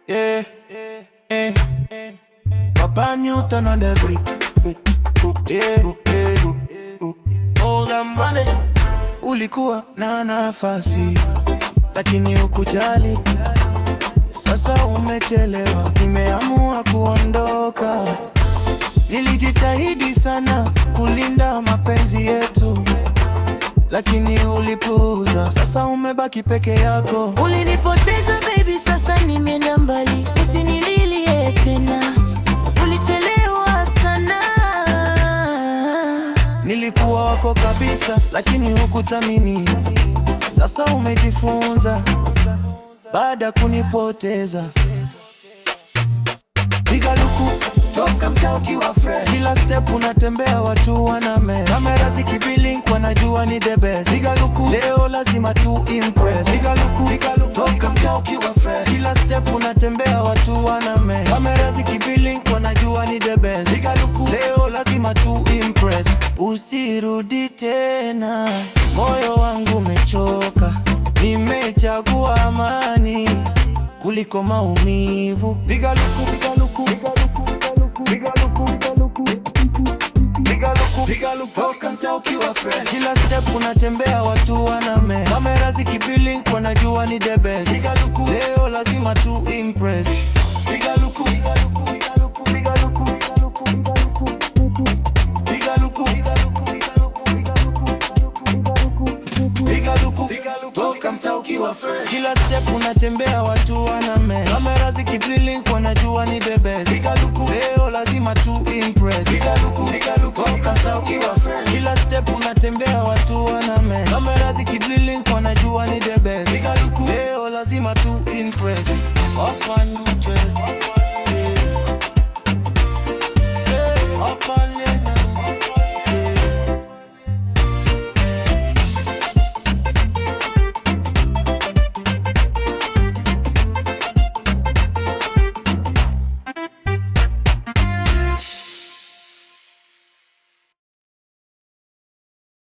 Yeah, yeah. Papa Newton on the beat. Yeah. All the money. Ulikuwa na nafasi lakini hukujali. Sasa umechelewa, nimeamua kuondoka. Nilijitahidi sana kulinda mapenzi yetu, lakini ulipuuza. Sasa umebaki peke yako. Ulinipoteza baby, sasa nimeenda mbali. Usinililie tena, ulichelewa sana. Nilikuwa wako kabisa, lakini hukuthamini. Sasa umejifunza baada kunipoteza. Piga luku, toka mtaa ukiwa fresh. Kila step unatembea watu waname. Kamera zikiblink wanajua ni the best. Piga luku, leo lazima tu impress. Piga luku, toka mtaa ukiwa fresh. Kila step unatembea watu waname. Kamera zikiblink wanajua ni the best. Piga luku, leo lazima tu impress. Usirudi tena, moyo wangu umechoka. Nimechagua amani kuliko maumivu. Piga luku, piga luku, piga luku, piga luku, piga luku, piga luku, piga luku, toka mtaa ukiwa fresh. Kila step unatembea watu waname. Kamera zikiblink wanajua ni the best. Piga luku, leo lazima tu impress. Piga luku, piga luku, piga luku, piga luku, piga luku, piga luku, piga luku, piga luku, piga luku, toka mtaa ukiwa fresh. Kila step unatembea watu waname. Kamera zikiblink wanajua ni the best. Piga luku, leo lazima tu impress. Piga luku, toka mtaa ukiwa fresh. Kila step unatembea watu waname. Kamera zikiblink wanajua ni the best. Piga luku, leo lazima tu impress.